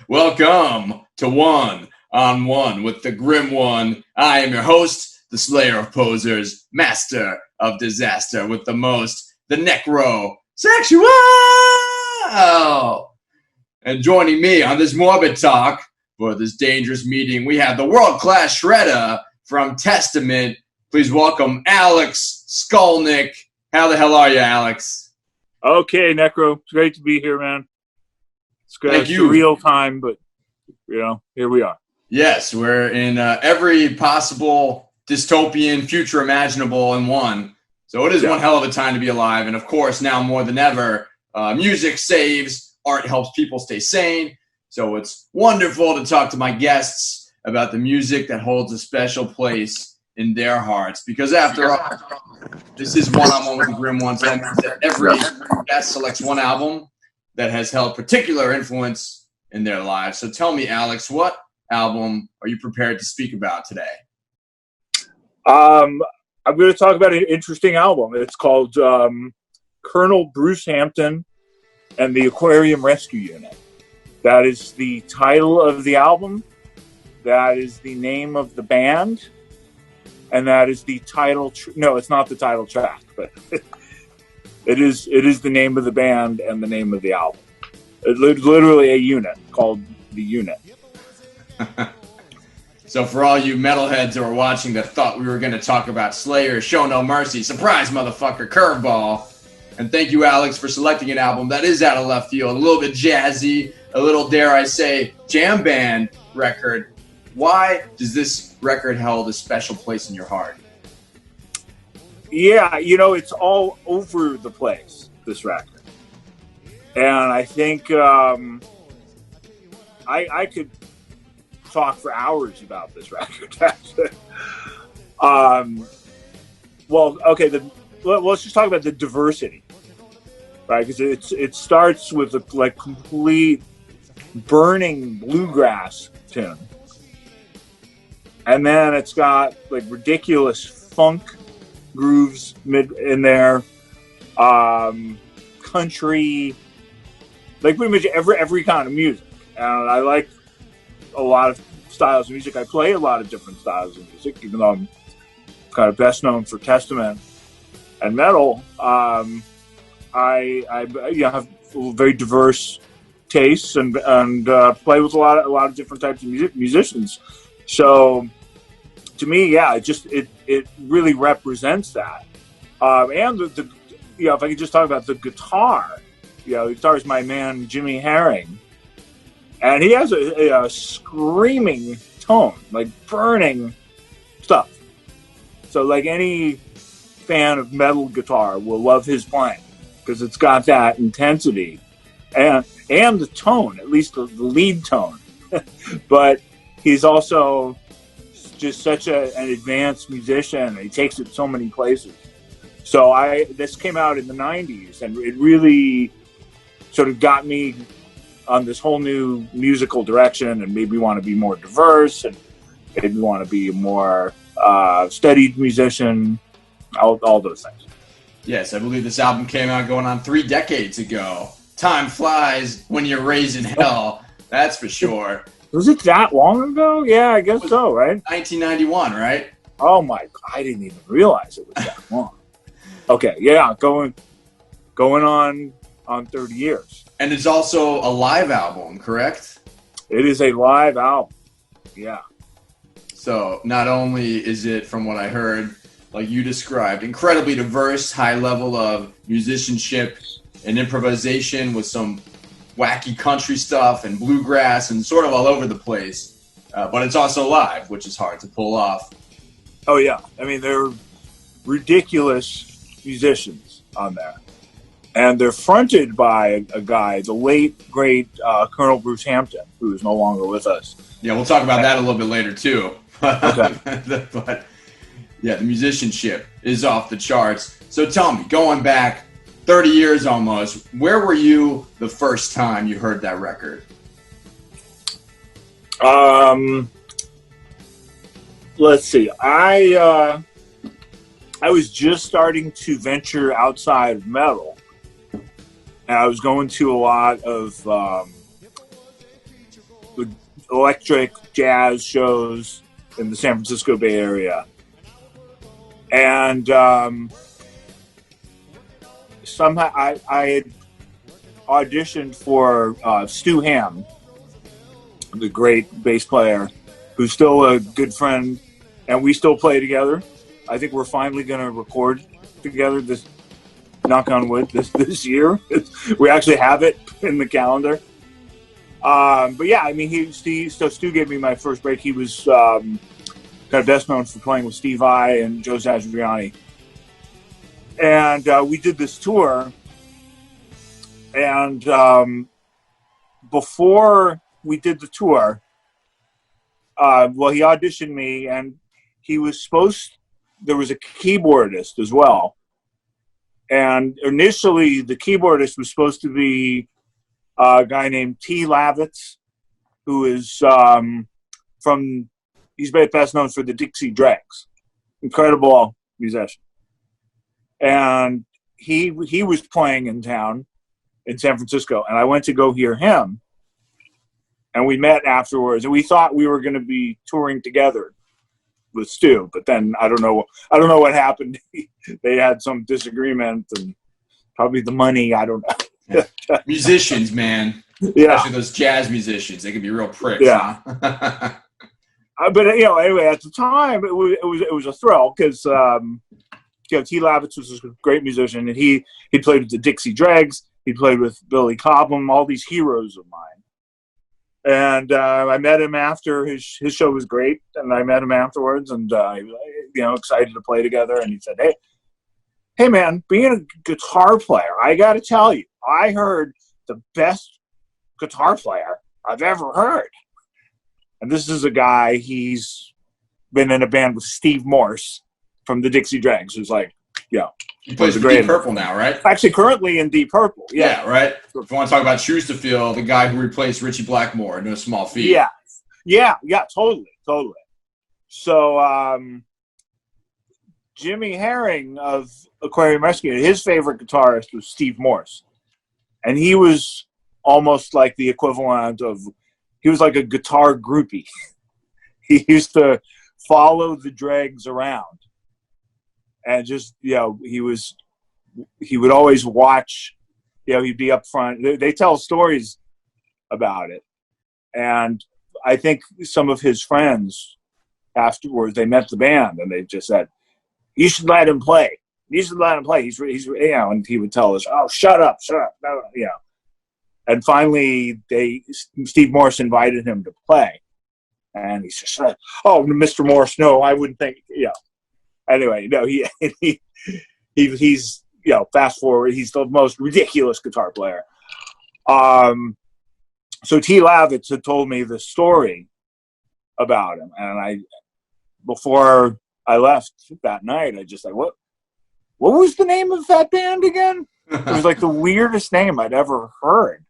Welcome to One on One with the Grim One. I am your host, the Slayer of Posers, Master of Disaster with the most, the Necrosexual. And joining me on this morbid talk for this dangerous meeting, we have the world-class shredder from Testament. Please welcome Alex Skolnick. How the hell are you, Alex? Okay, Necro. It's great to be here, man. It's good. Thank you. Real time, but, here we are. Yes, we're in every possible dystopian future imaginable in one. So it is one hell of a time to be alive. And, of course, now more than ever, music saves, art helps people stay sane. So it's wonderful to talk to my guests about the music that holds a special place in their hearts. Because after all, this is one-on-one with the Grim One. So that means that every guest selects one album that has held particular influence in their lives. So tell me, Alex, what album are you prepared to speak about today? I'm going to talk about an interesting album. It's called Colonel Bruce Hampton and the Aquarium Rescue Unit. That is the title of the album. That is the name of the band. And that is the title. No, it's not the title track, but it is the name of the band and the name of the album. It's literally a unit called The Unit. So for all you metalheads who are watching that thought we were going to talk about Slayer, Show No Mercy, surprise motherfucker, curveball. And thank you, Alex, for selecting an album that is out of left field, a little bit jazzy, a little, dare I say, jam band record. Why does this record hold a special place in your heart? Yeah, it's all over the place, this record. And I think I could talk for hours about this record. Let's just talk about the diversity, right? Because it starts with a complete burning bluegrass tune. And then it's got ridiculous funk grooves in there, country, pretty much every kind of music. And I like a lot of styles of music. I play a lot of different styles of music, even though I'm kind of best known for Testament and metal. I have very diverse tastes and play with a lot of different types of musicians. So to me, it really represents that. And the if I could just talk about the guitar, the guitar is my man Jimmy Herring, and he has a screaming tone, burning stuff. So any fan of metal guitar will love his playing because it's got that intensity and the tone, at least the lead tone. But he's also just such an advanced musician. He takes it so many places. So this came out in the 90s, and it really sort of got me on this whole new musical direction and made me want to be more diverse and made me want to be a more studied musician, all those things. Yes, I believe this album came out going on 3 decades ago. Time flies when you're raising hell, that's for sure. Was it that long ago? Yeah, I guess so, right? 1991, right? Oh my, I didn't even realize it was that long. Okay, yeah, going on 30 years. And it's also a live album, correct? It is a live album, yeah. So not only is it, from what I heard, like you described, incredibly diverse, high level of musicianship and improvisation with some wacky country stuff and bluegrass and sort of all over the place. But it's also live, which is hard to pull off. Oh, yeah. I mean, they're ridiculous musicians on there. And they're fronted by a guy, the late, great Colonel Bruce Hampton, who is no longer with us. Yeah, we'll talk about that a little bit later, too. Okay. But, yeah, the musicianship is off the charts. So tell me, going back 30 years almost, where were you the first time you heard that record? Let's see. I was just starting to venture outside of metal. And I was going to a lot of electric jazz shows in the San Francisco Bay Area. And somehow I had auditioned for Stu Hamm, the great bass player, who's still a good friend, and we still play together. I think we're finally going to record together this, knock on wood, this year. We actually have it in the calendar. But yeah, I mean, Stu gave me my first break. He was kind of best known for playing with Steve Vai and Joe Satriani. And we did this tour. And before we did the tour, he auditioned me, and there was a keyboardist as well. And initially, the keyboardist was supposed to be a guy named T. Lavitz, who is he's best known for the Dixie Dregs. Incredible musician. And he was playing in town in San Francisco, and I went to go hear him. And we met afterwards, and we thought we were going to be touring together with Stu, but then I don't know what happened. They had some disagreement, and probably the money. I don't know. Musicians, man. Yeah, especially those jazz musicians, they can be real pricks. Yeah. Huh? But anyway, at the time, it was a thrill because T. Lavitz was a great musician, and he played with the Dixie Dregs. He played with Billy Cobham, all these heroes of mine. And I met him after his show was great, and I met him afterwards, and excited to play together. And he said, "Hey, man, being a guitar player, I got to tell you, I heard the best guitar player I've ever heard." And this is a guy, he's been in a band with Steve Morse from the Dixie Dregs, who's like, he plays for Deep Purple now, right? Actually, currently in Deep Purple. Yeah, right. If you want to talk about Schusterfield, the guy who replaced Richie Blackmore, No Small Feat. Yeah, totally. So, Jimmy Herring of Aquarium Rescue Unit, his favorite guitarist was Steve Morse. And he was almost like the equivalent of, he was like a guitar groupie. He used to follow the Dregs around. And just, he would always watch, he'd be up front. They tell stories about it. And I think some of his friends afterwards, they met the band and they just said, "You should let him play. You should let him play. He's and he would tell us, "Oh, shut up. No." And finally, Steve Morse invited him to play. And he said, "Oh, Mr. Morse, no, I wouldn't think, Anyway, no, he's fast forward, he's the most ridiculous guitar player. So T. Lavitz had told me the story about him, and before I left that night, I just like, what was the name of that band again? It was like the weirdest name I'd ever heard.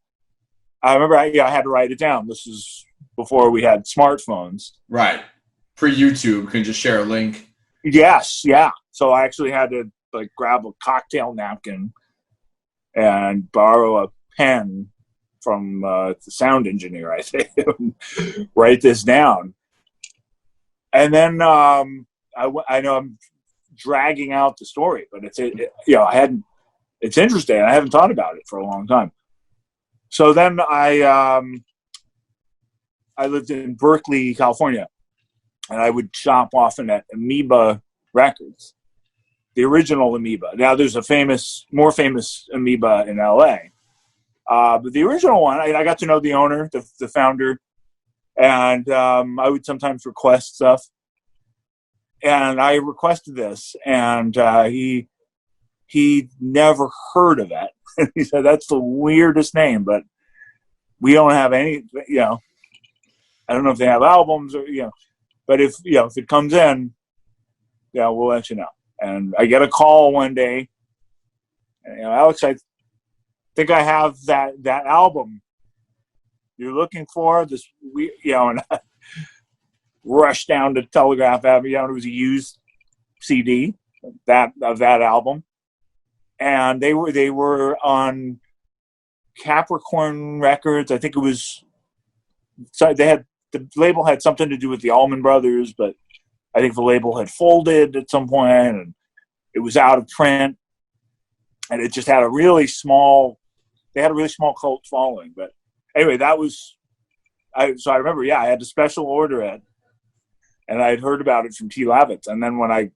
I remember I had to write it down. This is before we had smartphones. Right. Pre-YouTube, can just share a link. Yes, yeah. So I actually had to grab a cocktail napkin and borrow a pen from the sound engineer, I think, write this down. And then I know I'm dragging out the story, but it's interesting. I haven't thought about it for a long time. So then I lived in Berkeley, California. And I would shop often at Amoeba Records, the original Amoeba. Now there's a more famous Amoeba in L.A. But the original one, I got to know the owner, the founder, and I would sometimes request stuff. And I requested this, and he never heard of it. He said, "That's the weirdest name, but we don't have any, I don't know if they have albums or, but if it comes in, we'll let you know." And I get a call one day, and, "Alex, I think I have that album you're looking for." And I rushed down to Telegraph Avenue. It was a used CD of that album, and they were on Capricorn Records. I think it was. So they had the label had something to do with the Allman Brothers, but I think the label had folded at some point, and it was out of print, and it just had a really small cult following. But anyway, so I remember, I had to special order it, and I had heard about it from T. Lavitz, and then when I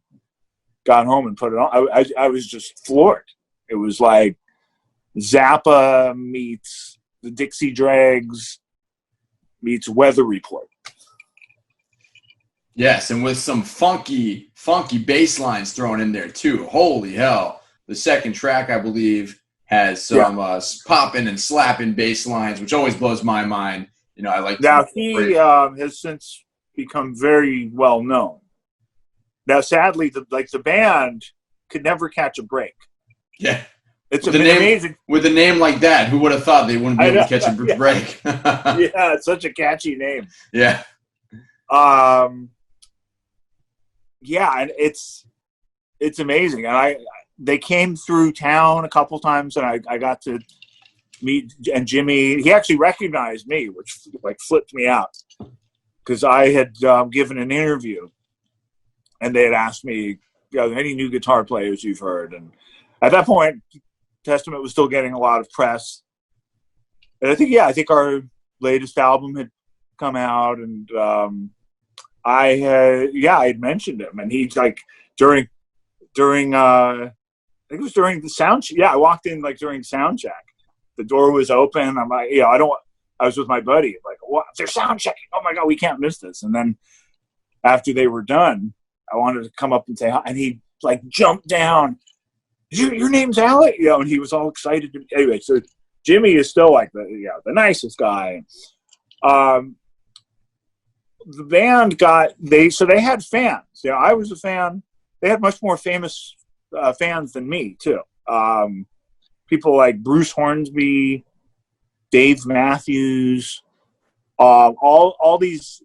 got home and put it on, I was just floored. It was like Zappa meets the Dixie Dregs meets Weather Report. Yes, and with some funky bass lines thrown in there too. Holy hell. The second track, I believe, has some popping and slapping bass lines, which always blows my mind. I like now he has since become very well known. Now, sadly, the band could never catch a break. Yeah. It's amazing. With a name like that, who would have thought they wouldn't be able to catch a break? Yeah, it's such a catchy name. Yeah. And it's amazing. And they came through town a couple times, and I got to meet, and Jimmy, he actually recognized me, which flipped me out, because I had given an interview, and they had asked me, any new guitar players you've heard? And at that point, Testament was still getting a lot of press. And I think our latest album had come out, and I had mentioned him, and he during I think it was during the sound check. Yeah, I walked in during sound check. The door was open. I'm like, I was with my buddy. Like, what? They're sound checking. Oh my God, we can't miss this. And then after they were done, I wanted to come up and say hi, and he jumped down. Your name's Alex, and he was all excited. Anyway, so Jimmy is still the nicest guy. The band they had fans. I was a fan. They had much more famous fans than me too. People like Bruce Hornsby, Dave Matthews, all these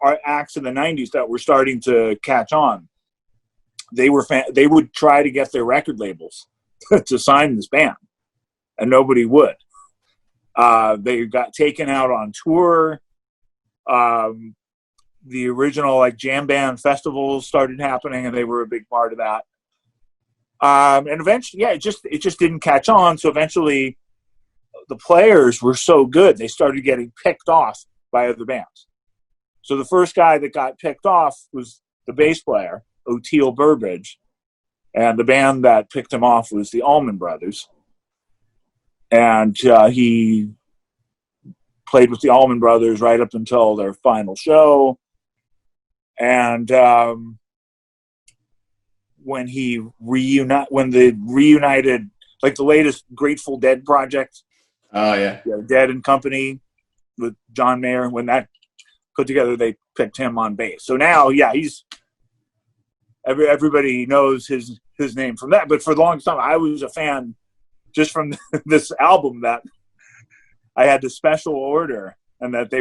are acts in the '90s that were starting to catch on. They would try to get their record labels to sign this band, and nobody would. They got taken out on tour. The original jam band festivals started happening, and they were a big part of that. And eventually, it just didn't catch on. So eventually, the players were so good, they started getting picked off by other bands. So the first guy that got picked off was the bass player, O'Teal Burbridge, and the band that picked him off was the Allman Brothers. And he played with the Allman Brothers right up until their final show. And when they reunited, the latest Grateful Dead project. Oh yeah, Dead and Company with John Mayer. When that put together, they picked him on bass. So now, he's. Everybody knows his name from that, but for the longest time, I was a fan just from this album that I had to special order, and that they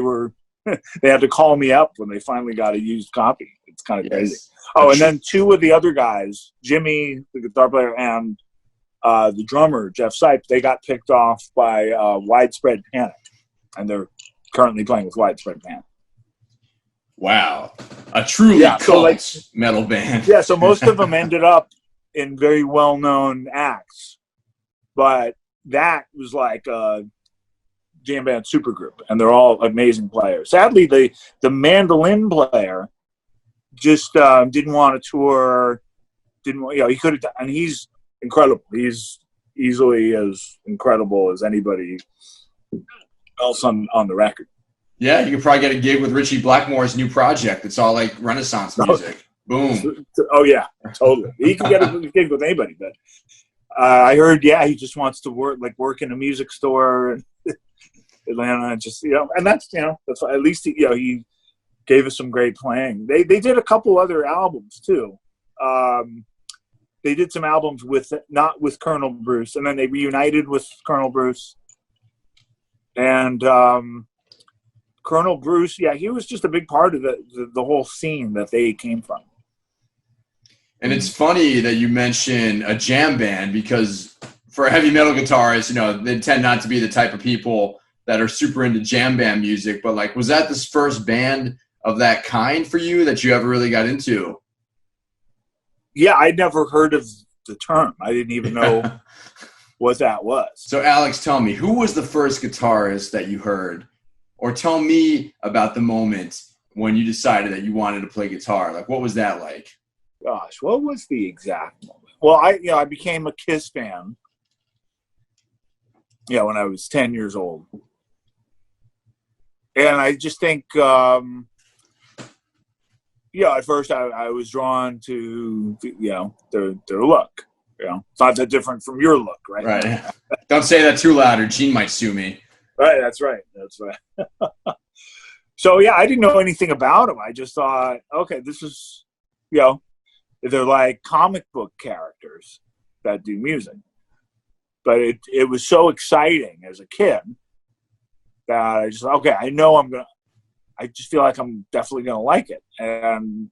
had to call me up when they finally got a used copy. It's kind of crazy. Oh, and then two of the other guys, Jimmy, the guitar player, and the drummer, Jeff Sipe, they got picked off by Widespread Panic, and they're currently playing with Widespread Panic. Wow. A truly cult metal band. Yeah, so most of them ended up in very well-known acts. But that was like a jam band supergroup, and they're all amazing players. Sadly, the mandolin player just didn't want to tour. He could have, and he's incredible. He's easily as incredible as anybody else on the record. Yeah, you could probably get a gig with Richie Blackmore's new project. It's all Renaissance music. Boom. Oh, yeah, totally. He can get a gig with anybody. But I heard, he just wants to work in a music store in Atlanta. And that's at least, he gave us some great playing. They did a couple other albums, too. They did some albums not with Colonel Bruce, and then they reunited with Colonel Bruce. And Colonel Bruce, he was just a big part of the whole scene that they came from. And it's funny that you mention a jam band, because for heavy metal guitarists, they tend not to be the type of people that are super into jam band music, but like, was that this first band of that kind for you that you ever really got into? Yeah, I'd never heard of the term. I didn't even know what that was. So Alex, tell me, who was the first guitarist that you heard? Or tell me about the moment when you decided that you wanted to play guitar. Like, what was that like? Gosh, what was the exact moment? Well, I became a Kiss fan, when I was 10 years old. And I just think, at first I was drawn to, their look. It's not that different from your look, right? Right. Don't say that too loud or Gene might sue me. Right, that's right. So, I didn't know anything about them. I just thought, okay, this is, they're like comic book characters that do music. But it was so exciting as a kid that I just, I just feel like I'm definitely going to like it. And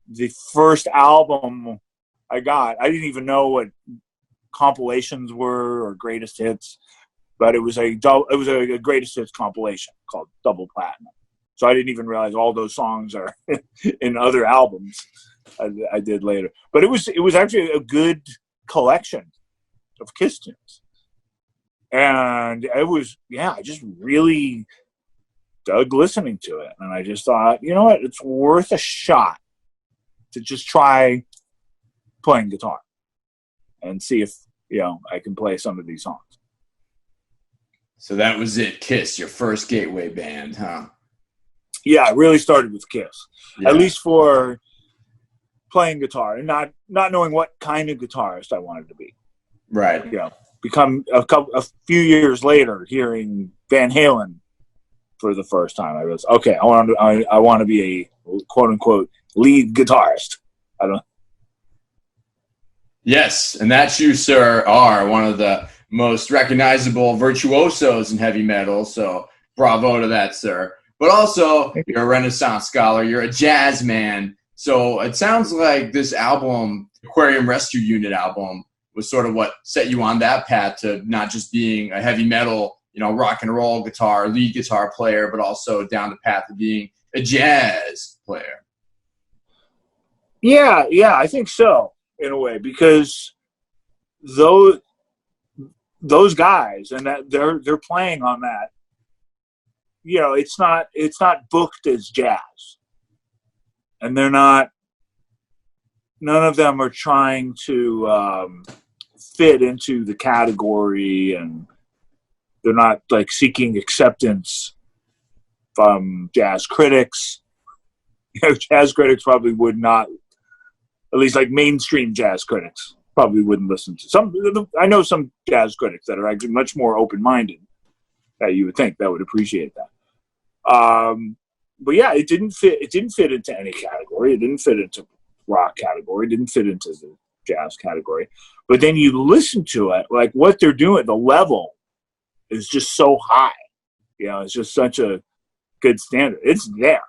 the first album I got, I didn't even know what compilations were or greatest hits, but it was a greatest hits compilation called Double Platinum. So I didn't even realize all those songs are in other albums I did later. But it was actually a good collection of Kiss tunes. And it was, I just really dug listening to it. And I just thought, you know what, it's worth a shot to just try playing guitar and see if, I can play some of these songs. So that was it, Kiss, your first gateway band, huh? Yeah, it really started with Kiss. Yeah. At least for playing guitar and not knowing what kind of guitarist I wanted to be. Right. Become a few years later, hearing Van Halen for the first time, I was okay. I want to be a quote unquote lead guitarist. I don't. Yes, and that you, sir, are one of the most recognizable virtuosos in heavy metal. So bravo to that, sir. But also, you're a Renaissance scholar. You're a jazz man. So it sounds like this album, Aquarium Rescue Unit album, was sort of what set you on that path to not just being a heavy metal, rock and roll guitar, lead guitar player, but also down the path of being a jazz player. Yeah, I think so, in a way, because those guys and that they're playing on that. It's not booked as jazz, and they're not. None of them are trying to fit into the category, and they're not like seeking acceptance from jazz critics. Jazz critics probably would not, at least like mainstream jazz critics, probably wouldn't listen to some. I know some jazz critics that are actually much more open-minded that you would think that would appreciate that. But it didn't fit. It didn't fit into any category. It didn't fit into rock category. It didn't fit into the jazz category. But then you listen to it, like what they're doing, the level is just so high. It's just such a good standard. It's there.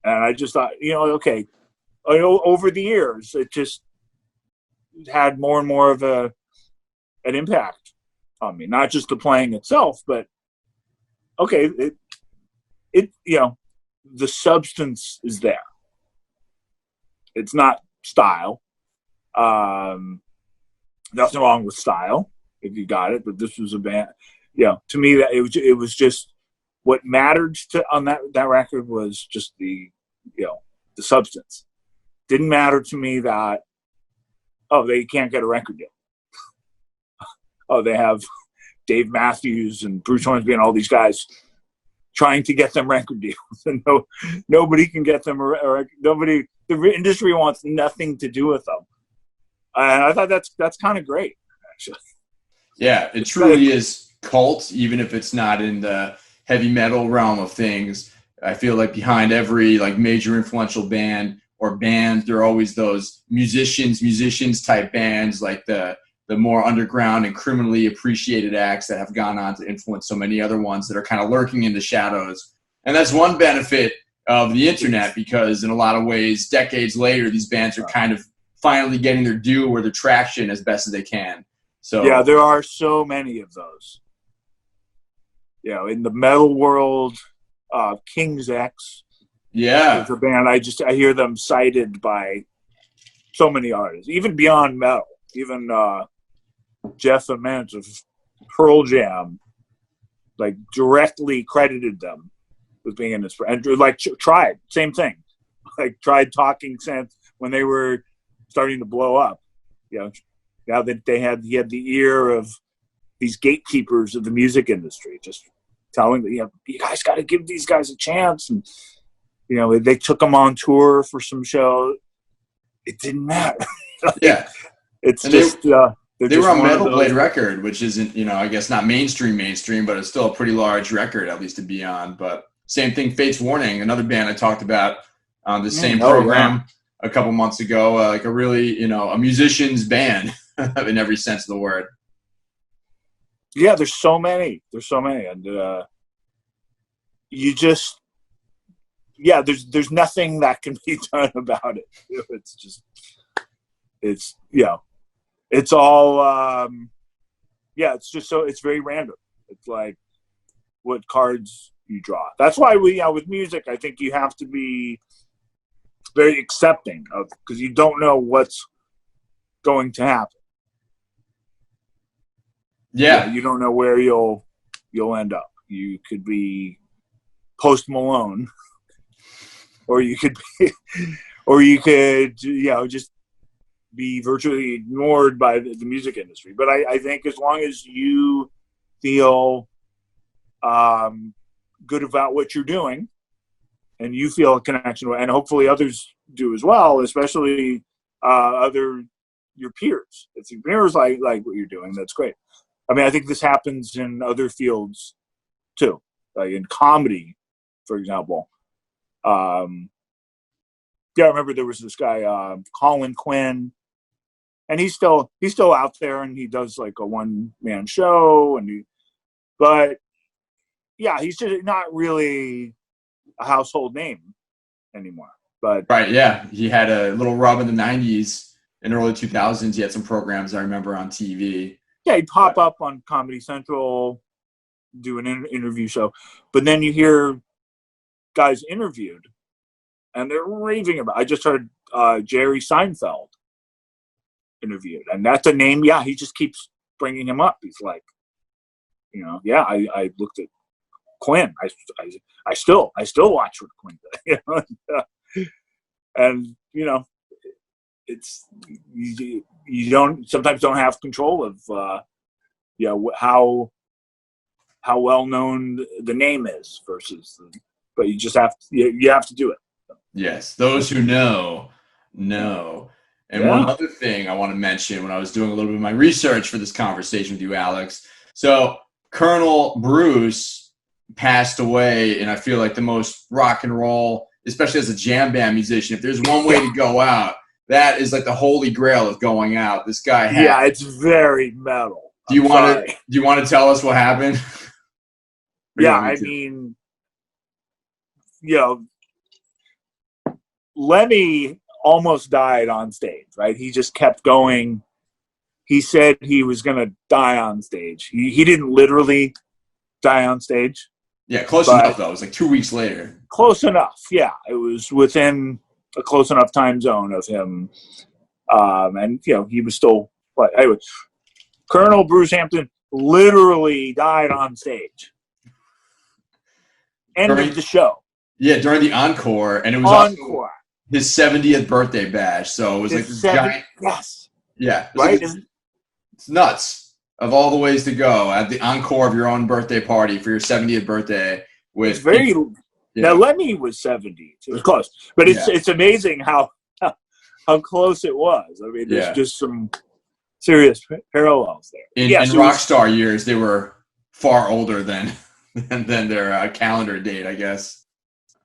And I just thought, okay, over the years, it just had more and more of an impact on me. Not just the playing itself, but okay, it the substance is there. It's not style. Nothing wrong with style if you got it, but this was a band. To me, that it was just what mattered on that record was just the substance. Didn't matter to me that they can't get a record deal. They have Dave Matthews and Bruce Hornsby and all these guys trying to get them record deals, and nobody can get them nobody. The industry wants nothing to do with them, and I thought that's kind of great, actually. Yeah, it truly is cult, even if it's not in the heavy metal realm of things. I feel like behind every major influential band or bands, there are always those musicians type bands, like the more underground and criminally appreciated acts that have gone on to influence so many other ones that are kind of lurking in the shadows. And that's one benefit of the internet, because in a lot of ways, decades later, these bands are kind of finally getting their due or their traction as best as they can. So yeah, there are so many of those. in the metal world, King's X. Yeah. It's a band I hear them cited by so many artists, even beyond metal. Even Jeff Ament of Pearl Jam, like, directly credited them with being in this. And like Tried, same thing. Like Tried Talking Sense when they were starting to blow up. Now that he had the ear of these gatekeepers of the music industry, just telling them, you guys got to give these guys a chance. And they took them on tour for some show. It didn't matter. Yeah, it's and just they were on Metal Blade record, which isn't I guess not mainstream, but it's still a pretty large record, at least to be on. But same thing, Fates Warning, another band I talked about on the same program a couple months ago, like a really a musician's band in every sense of the word. Yeah, there's so many, and you just there's nothing that can be done about it. It's all it's just it's very random. It's like what cards you draw. That's why with music, I think you have to be very accepting of, because you don't know what's going to happen. Yeah, you don't know where you'll end up. You could be Post Malone, or you could just be virtually ignored by the music industry. But I think as long as you feel good about what you're doing, and you feel a connection, and hopefully others do as well, especially your peers. If your peers like what you're doing, that's great. I mean, I think this happens in other fields too, like in comedy, for example. I remember there was this guy, Colin Quinn, and he's still out there, and he does like a one-man show, but he's just not really a household name anymore. But right, yeah, he had a little rub in the '90s and early 2000s. He had some programs I remember on TV. Yeah, he'd pop up on Comedy Central, do an interview show, but then you hear guys interviewed, and they're raving about. I just heard Jerry Seinfeld interviewed, and that's a name. Yeah, he just keeps bringing him up. He's like, I looked at Quinn. I still watch what Quinn does. And it's you sometimes don't have control of how well known the name is versus, but you just have to do it. Yes, those who know. And one other thing I want to mention when I was doing a little bit of my research for this conversation with you, Alex. So Colonel Bruce passed away, and I feel like the most rock and roll, especially as a jam band musician, if there's one way to go out, that is like the holy grail of going out. This guy had. Yeah, it's very metal. Do you want to tell us what happened? Yeah, I mean, Lemmy almost died on stage, right? He just kept going. He said he was going to die on stage. He didn't literally die on stage. Yeah, close enough, though. It was like 2 weeks later. Close enough, yeah. It was within a close enough time zone of him. And, he was still... But anyway, Colonel Bruce Hampton literally died on stage. End of the show. Yeah, during the encore. And it was also his 70th birthday bash. So it was like this giant... Yes. Yeah. Right? It's nuts. Of all the ways to go at the encore of your own birthday party for your 70th birthday. With Now Lemmy was 70. So it was close. But it's amazing how close it was. I mean, there's just some serious parallels there. In rock star years, they were far older than their calendar date, I guess.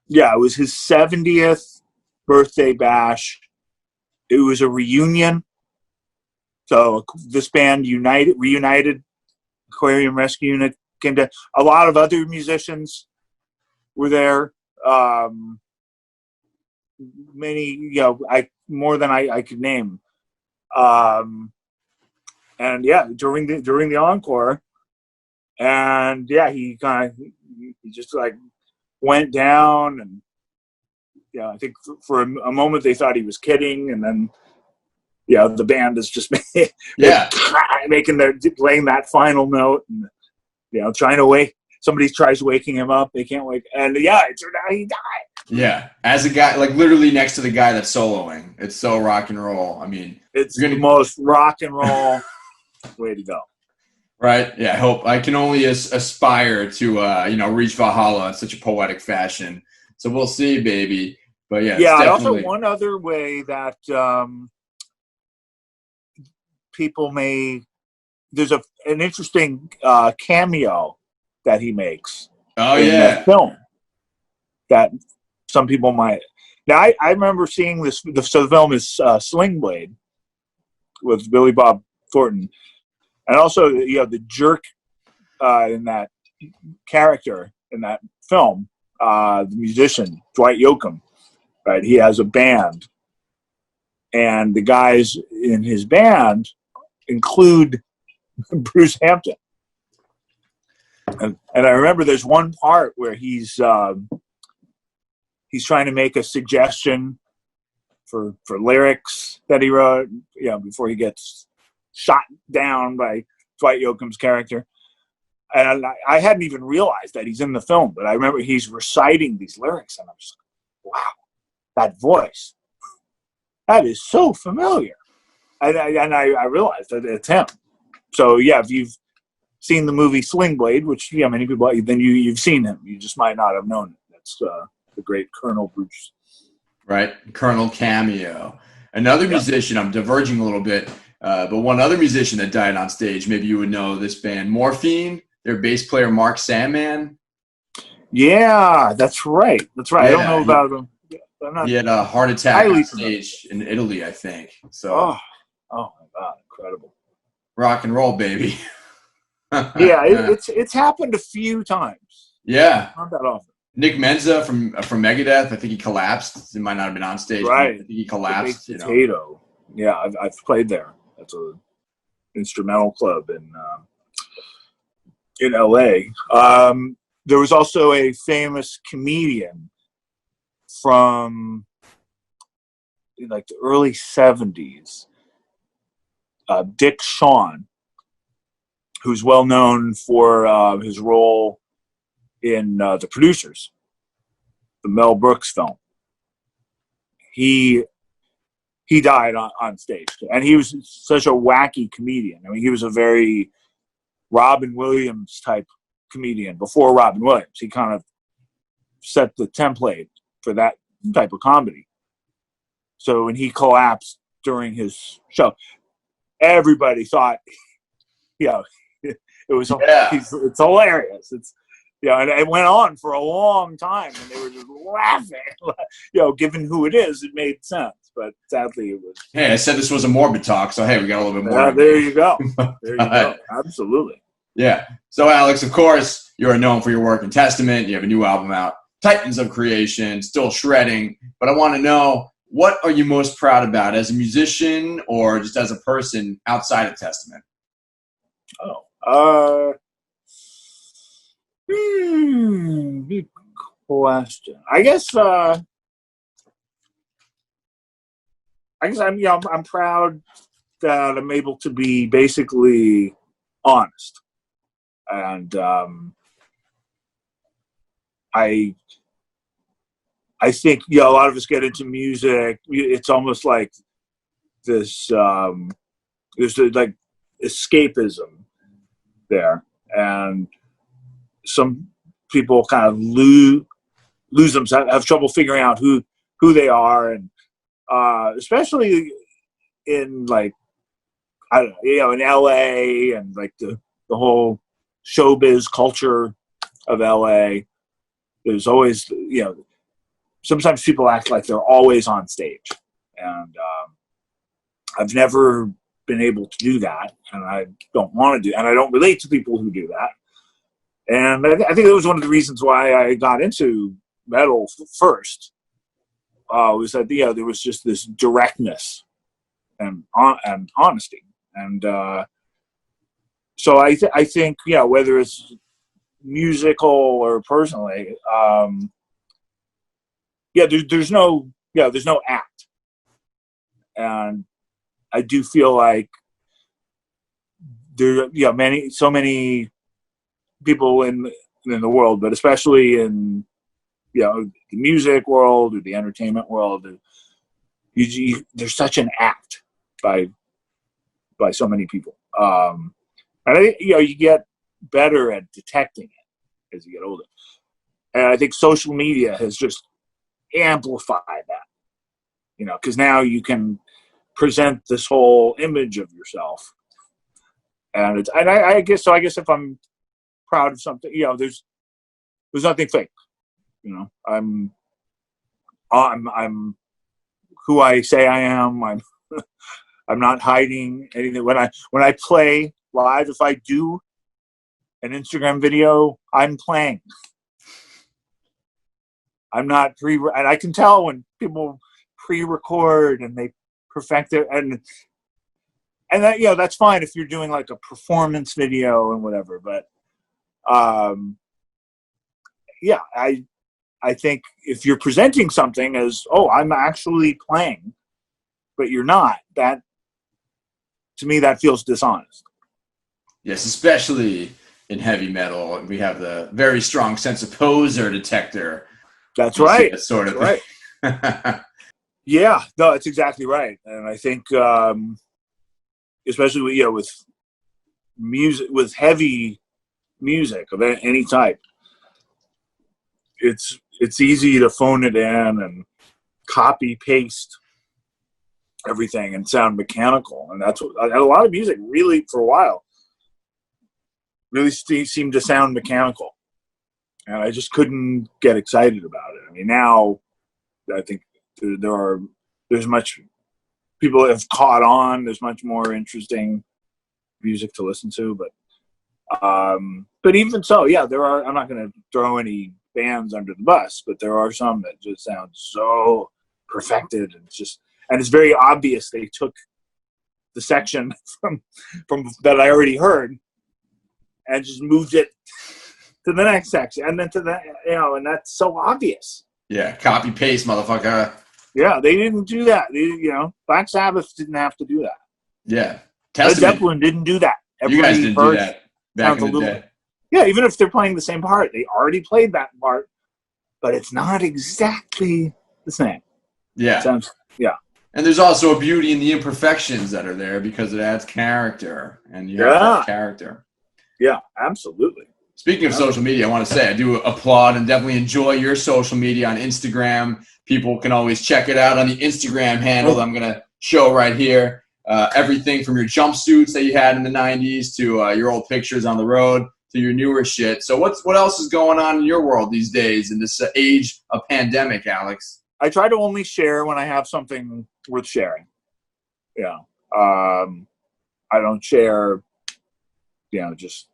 Yeah, it was his 70th birthday bash. It was a reunion. So this band reunited. Aquarium Rescue Unit came to. A lot of other musicians were there. Many, more than I could name. And during the encore, And yeah, he just like went down, and I think for a moment they thought he was kidding, and then the band is just playing that final note, and trying to wake. Somebody tries waking him up, they can't wake, and it turned out he died. Yeah, as a guy, like literally next to the guy that's soloing. It's so rock and roll. I mean, it's the most rock and roll way to go. Right? Yeah, I can only aspire to reach Valhalla in such a poetic fashion. So we'll see, baby. But yeah, yeah. Definitely... Also, one other way that people there's an interesting cameo that he makes. Oh in yeah, the film that some people might. Now, I remember seeing this. So the film is Sling Blade with Billy Bob Thornton, and also the jerk in that character in that film, the musician Dwight Yoakam. Right, he has a band, and the guys in his band include Bruce Hampton. And I remember there's one part where he's trying to make a suggestion for lyrics that he wrote, before he gets shot down by Dwight Yoakam's character. And I hadn't even realized that he's in the film, but I remember he's reciting these lyrics, and I'm just like, wow, that voice, that is so familiar. And I realized that it's him. So yeah, if you've seen the movie Sling Blade, which many people, then you've seen him. You just might not have known it. That's the great Colonel Bruce. Right, Colonel cameo. Another musician. I'm diverging a little bit, but one other musician that died on stage. Maybe you would know this band, Morphine. Their bass player, Mark Sandman. Yeah, that's right. That's right. Yeah, I don't know about him. He had a heart attack on stage in Italy, I think. So. Oh my God, incredible. Rock and roll, baby. Yeah, it's happened a few times. Yeah, not that often. Nick Menza from Megadeth. I think he collapsed. He might not have been on stage. Right. I think he collapsed. The Big Potato. Yeah, I've played there. That's a instrumental club in LA. There was also a famous comedian from like the early 70s, Dick Shawn, who's well known for his role in The Producers, the Mel Brooks film. He died on stage, and he was such a wacky comedian. I mean, he was a very Robin Williams type comedian before Robin Williams. He kind of set the template for that type of comedy. So when he collapsed during his show, everybody thought, it was it's hilarious. It's and it went on for a long time, and they were just laughing. Given who it is, it made sense. But sadly, it was. Hey, I said this was a morbid talk, so hey, we got a little bit more. There you go. There you go. Absolutely. Yeah. So, Alex, of course, you're known for your work in Testament. You have a new album out, Titans of Creation, still shredding. But I want to know, what are you most proud about as a musician or just as a person outside of Testament? Good question. I guess I'm proud that I'm able to be basically honest, and I think a lot of us get into music. It's almost like this. There's like escapism there, and some people kind of lose themselves, have trouble figuring out who they are, and especially in like in LA and like the whole showbiz culture of LA. There's always sometimes people act like they're always on stage, and I've never been able to do that, and I don't want to do, and I don't relate to people who do that. And I think that was one of the reasons why I got into metal first. Was that there was just this directness and honesty, and So I think, yeah, whether it's musical or personally, there's no act. And I do feel like there, so many people in the world, but especially in, the music world or the entertainment world, there's such an act by so many people. And I think, you get better at detecting it as you get older. And I think social media has just amplified that, because now you can present this whole image of yourself. And I guess if I'm proud of something, there's nothing fake. I'm who I say I am. I'm not hiding anything. When I play live, if I do an Instagram video, I'm playing. I'm not and I can tell when people pre-record and they perfect it, and that, that's fine if you're doing like a performance video and whatever. But I think if you're presenting something as, I'm actually playing, but you're not, that, to me, that feels dishonest. Yes, especially in heavy metal, we have the very strong sense of poser detector. That's right. That sort of thing. Right. Yeah, no, that's exactly right. And I think, especially with music, with heavy music of any type, it's easy to phone it in and copy paste everything and sound mechanical. And that's what a lot of music really, for a while, really seemed to sound mechanical. And I just couldn't get excited about it. I mean, now I think there's much, people have caught on. There's much more interesting music to listen to, but even so, there are, I'm not going to throw any bands under the bus, but there are some that just sound so perfected, and it's very obvious they took the section from that I already heard and just moved it to the next section, and then to that, and that's so obvious. Yeah, copy paste, motherfucker. Yeah, they didn't do that. Black Sabbath didn't have to do that. Yeah, Led Zeppelin didn't do that. You guys didn't do that back in the day. Yeah, even if they're playing the same part, they already played that part, but it's not exactly the same. Yeah. And there's also a beauty in the imperfections that are there because it adds character, and you have that character. Yeah, absolutely. Speaking of social media, I want to say I do applaud and definitely enjoy your social media on Instagram. People can always check it out on the Instagram handle that I'm going to show right here. Everything from your jumpsuits that you had in the 90s to your old pictures on the road to your newer shit. So what else is going on in your world these days in this age of pandemic, Alex? I try to only share when I have something worth sharing. Yeah. I don't share, just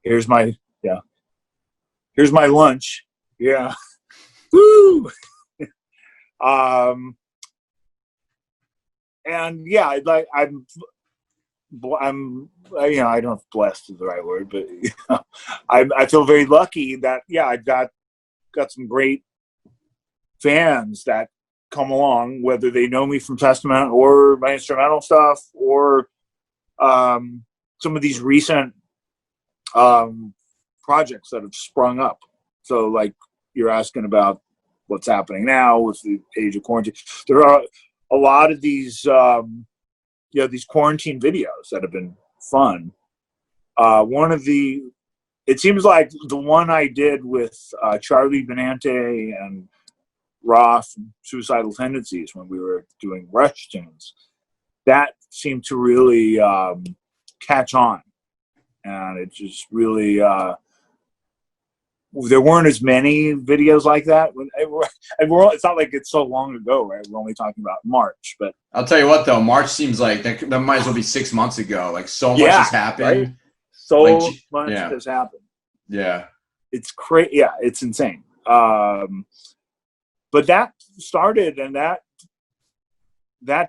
here's my lunch. Yeah. Woo! And yeah, I'm I don't know if blessed is the right word, but I feel very lucky that I got some great fans that come along, whether they know me from Testament or my instrumental stuff or some of these recent projects that have sprung up. So like you're asking about what's happening now with the age of quarantine. There are a lot of these these quarantine videos that have been fun. It seems like the one I did with Charlie Benante and Roth and Suicidal Tendencies when we were doing Rush tunes, that seemed to really catch on. And it just really, there weren't as many videos like that. It's not like it's so long ago, right? We're only talking about March, but I'll tell you what, though, March seems like that might as well be 6 months ago. Like so much has happened. Right? So much has happened. Yeah, it's crazy. Yeah, it's insane. But that started, and that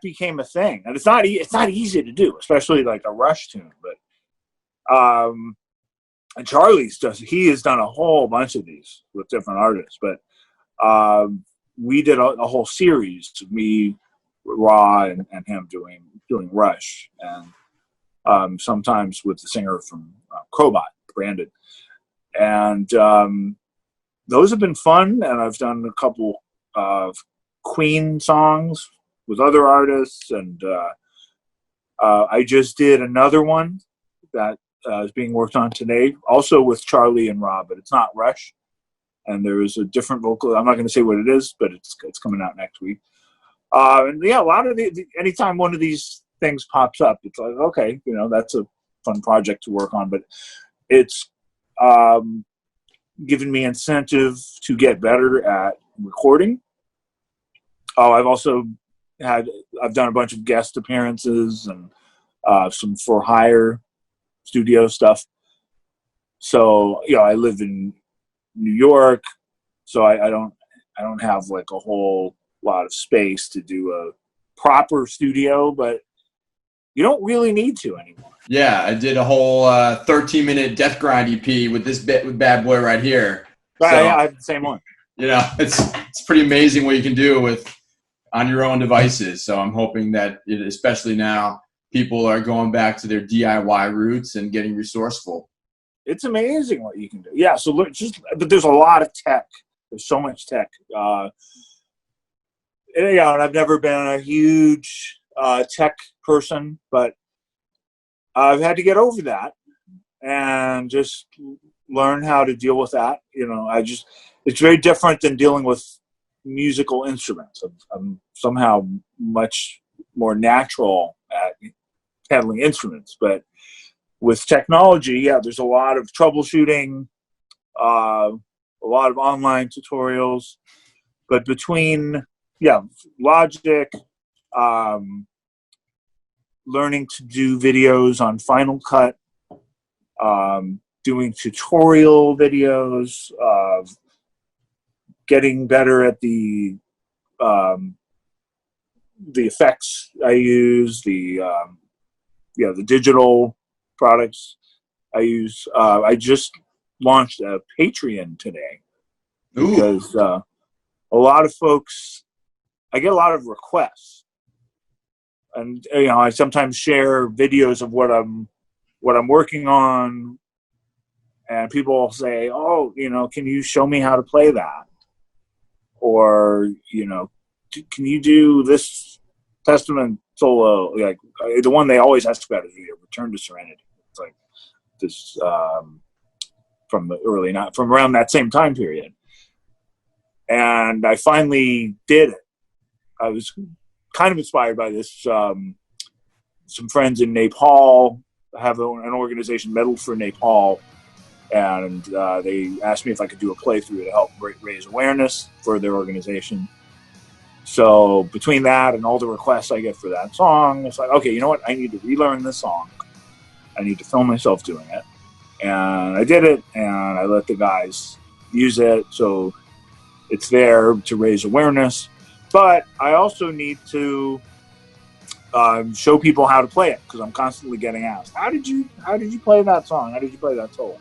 became a thing, and it's not easy to do, especially like a Rush tune. But And he has done a whole bunch of these with different artists, but we did a whole series, me, Raw, and him doing Rush, and sometimes with the singer from Crowbot, Brandon. And those have been fun, and I've done a couple of Queen songs with other artists, and I just did another one that is being worked on today, also with Charlie and Rob, but it's not Rush. And there is a different vocal. I'm not going to say what it is, but it's coming out next week. And yeah, a lot of anytime one of these things pops up, it's like, okay, that's a fun project to work on, but it's given me incentive to get better at recording. I've also I've done a bunch of guest appearances and some for hire studio stuff. So, I live in New York, so I don't have like a whole lot of space to do a proper studio, but you don't really need to anymore. Yeah, I did a whole 13-minute Death Grind EP with this bad boy right here. Right, So, yeah, I have the same one. It's pretty amazing what you can do on your own devices. So I'm hoping that, especially now, people are going back to their DIY roots and getting resourceful. It's amazing what you can do. Yeah, so but there's a lot of tech. There's so much tech. And I've never been a huge tech person, but I've had to get over that and just learn how to deal with that. It's very different than dealing with musical instruments. I'm somehow much more natural at handling instruments, but with technology, there's a lot of troubleshooting, a lot of online tutorials, but between Logic, learning to do videos on Final Cut, doing tutorial videos, getting better at the effects I use, the digital products I use. I just launched a Patreon today because a lot of folks, I get a lot of requests, and I sometimes share videos of what I'm working on, and people will say, "Oh, can you show me how to play that?" Or can you do this Testament solo? Like the one they always ask about is Return to Serenity. It's like this from around that same time period, and I finally did it. I was kind of inspired by this. Some friends in Nepal have an organization, Metal for Nepal, and they asked me if I could do a playthrough to help raise awareness for their organization. So between that and all the requests I get for that song, it's like, okay, you know what? I need to relearn this song. I need to film myself doing it. And I did it, and I let the guys use it. So it's there to raise awareness. But I also need to show people how to play it, because I'm constantly getting asked, how did you play that song? How did you play that solo?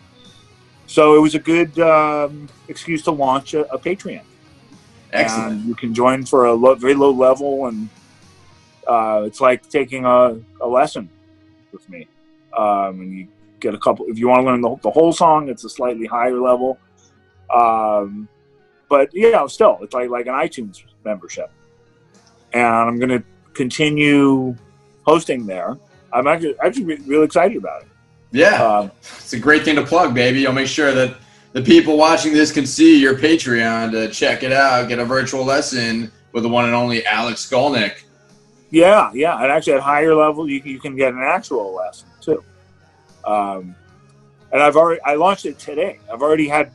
So it was a good excuse to launch a Patreon. Excellent. And you can join for a very low level, and it's like taking a lesson with me. And you get a couple. If you want to learn the whole song, it's a slightly higher level. But still, it's like an iTunes membership. And I'm going to continue hosting there. I'm actually really excited about it. Yeah, it's a great thing to plug, baby. I'll make sure that the people watching this can see your Patreon to check it out, get a virtual lesson with the one and only Alex Skolnick. Yeah, and actually at higher level, you can get an actual lesson too. And I launched it today. I've already had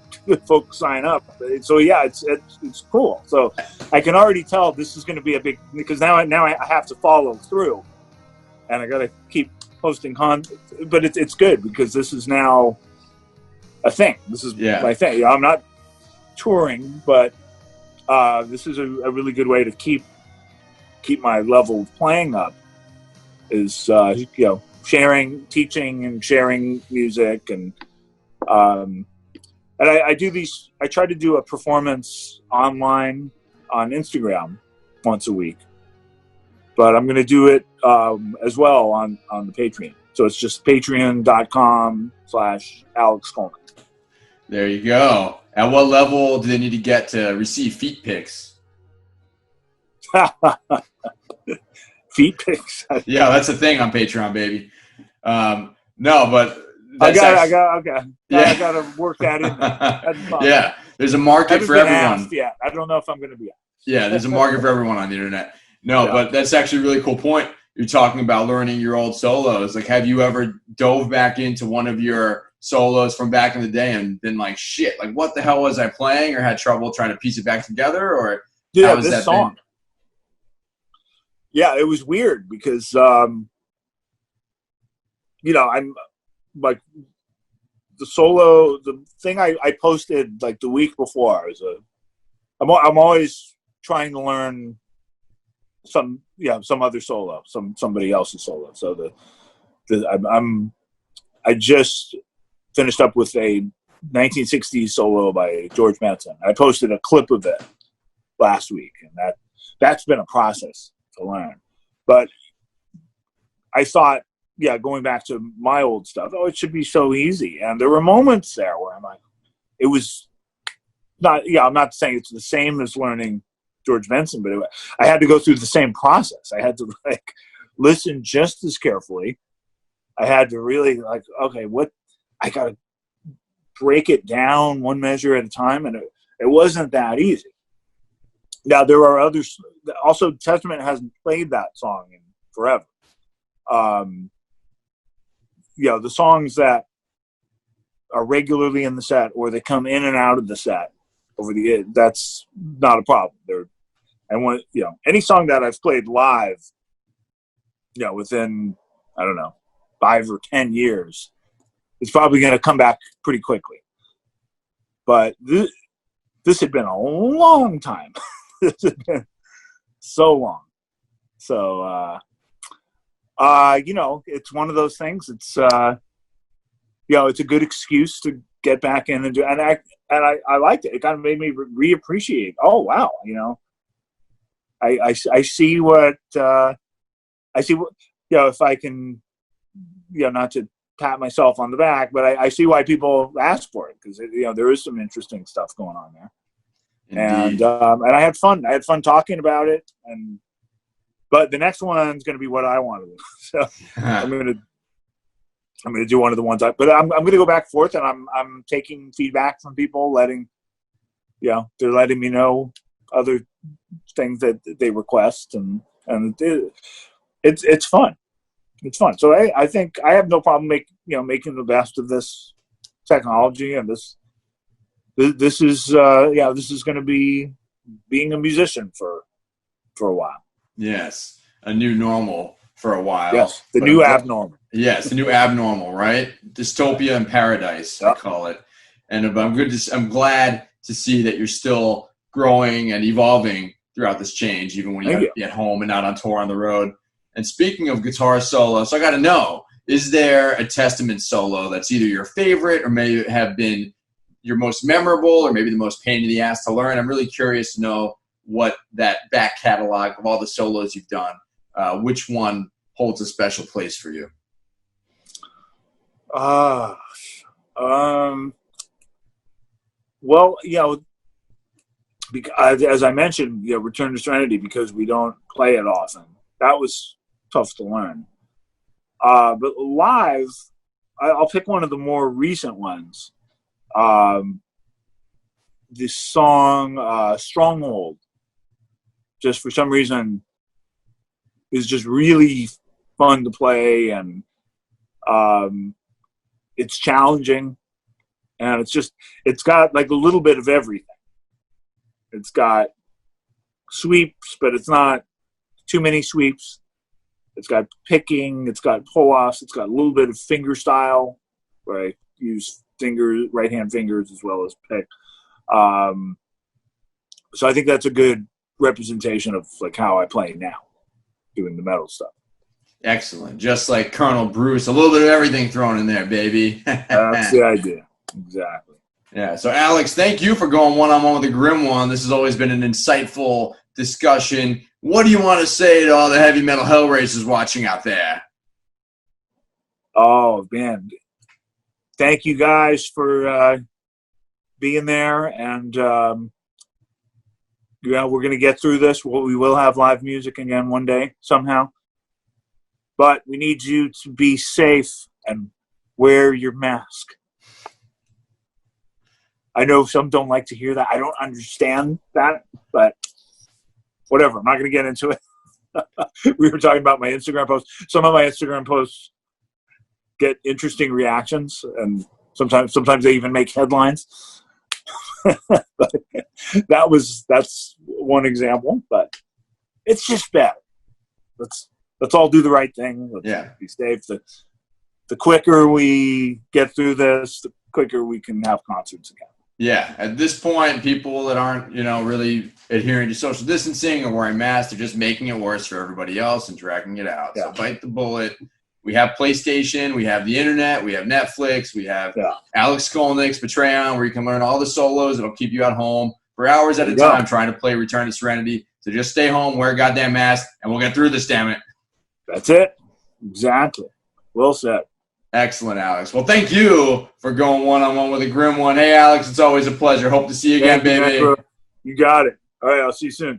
folks sign up. So yeah, it's cool. So I can already tell this is going to be a big, because now I have to follow through, and I got to keep posting content. But it's good because this is now a thing. This is my thing. I'm not touring, but this is a really good way to keep my level of playing up. Is teaching and sharing music, and I do these. I try to do a performance online on Instagram once a week, but I'm going to do it as well on the Patreon. So it's just patreon.com/Alex Skolnick. There you go. At what level do they need to get to receive feet pics? Feet pics. Yeah, that's a thing on Patreon, baby. No, but I gotta work that in there. Yeah, there's a market for everyone. Yeah, I don't know if I'm gonna be asked. Yeah, there's a market for everyone on the internet. No, but that's actually a really cool point. You're talking about learning your old solos. Like, have you ever dove back into one of your solos from back in the day and been like, shit, like what the hell was I playing, or had trouble trying to piece it back together? Or how was this song? Yeah, it was weird because, I'm like the thing I posted like the week before I'm always trying to learn some other solo, somebody else's solo. So I just finished up with a 1960s solo by George Benson. I posted a clip of it last week, and that's been a process to learn. But I thought, going back to my old stuff, it should be so easy. And there were moments there where I'm like, it was not, I'm not saying it's the same as learning George Benson, but I had to go through the same process. I had to listen just as carefully. I had to really okay, I got to break it down one measure at a time. And it wasn't that easy. Now, there are others. Also, Testament hasn't played that song in forever. The songs that are regularly in the set, or they come in and out of the set that's not a problem. Any song that I've played live, within, I don't know, 5 or 10 years, it's probably going to come back pretty quickly. But this had been a long time. This had been so long. So, it's one of those things. It's, it's a good excuse to get back in and do. And I liked it. It kind of made me reappreciate. Oh wow, I see what if I can, not to pat myself on the back, but I see why people ask for it, because there is some interesting stuff going on there. Indeed. And I had fun. I had fun talking about it, but the next one's going to be what I want to do. So I'm going to do one of the ones but I'm going to go back and forth, and I'm taking feedback from people, they're letting me know other things that they request, and it's fun. It's fun. So I think I have no problem making the best of this technology, and this is this is going to be being a musician for a while. Yes, a new normal for a while. Yes, the new abnormal. Yes, the new abnormal, right? Dystopia in paradise, I call it. And I'm glad to see that you're still growing and evolving throughout this change, even when you're at home and not on tour on the road. And speaking of guitar solos, I got to know, is there a Testament solo that's either your favorite or maybe have been your most memorable or maybe the most pain in the ass to learn? I'm really curious to know what that back catalog of all the solos you've done, which one holds a special place for you? Well, because, as I mentioned, Return to Serenity, because we don't play it often. That was tough to learn. But live, I'll pick one of the more recent ones. This song, Stronghold, just for some reason, is just really fun to play, and it's challenging, and it's got like a little bit of everything. It's got sweeps, but it's not too many sweeps. It's got picking, it's got pull-offs, it's got a little bit of finger style, where I use right hand fingers as well as pick. So I think that's a good representation of like how I play now, doing the metal stuff. Excellent. Just like Colonel Bruce, a little bit of everything thrown in there, baby. That's the idea. Exactly. Yeah. So, Alex, thank you for going one-on-one with the Grim One. This has always been an insightful discussion. What do you want to say to all the heavy metal hell racers watching out there? Oh, man. Thank you guys for being there. And, we're going to get through this. We will have live music again one day somehow. But we need you to be safe and wear your mask. I know some don't like to hear that. I don't understand that, but whatever. I'm not going to get into it. We were talking about my Instagram posts. Some of my Instagram posts get interesting reactions, and sometimes they even make headlines. But that's one example. But it's just bad. Let's all do the right thing. Let's be safe. The quicker we get through this, the quicker we can have concerts again. Yeah, at this point, people that aren't, really adhering to social distancing or wearing masks, they're just making it worse for everybody else and dragging it out. Yeah. So bite the bullet. We have PlayStation, we have the internet, we have Netflix, we have Alex Skolnick's Patreon, where you can learn all the solos that'll keep you at home for hours at a time trying to play Return to Serenity. So just stay home, wear a goddamn mask, and we'll get through this, damn it. That's it. Exactly. Well said. Excellent, Alex. Well, thank you for going one-on-one with the Grim One. Hey, Alex, it's always a pleasure. Hope to see you again, baby. You got it. All right, I'll see you soon.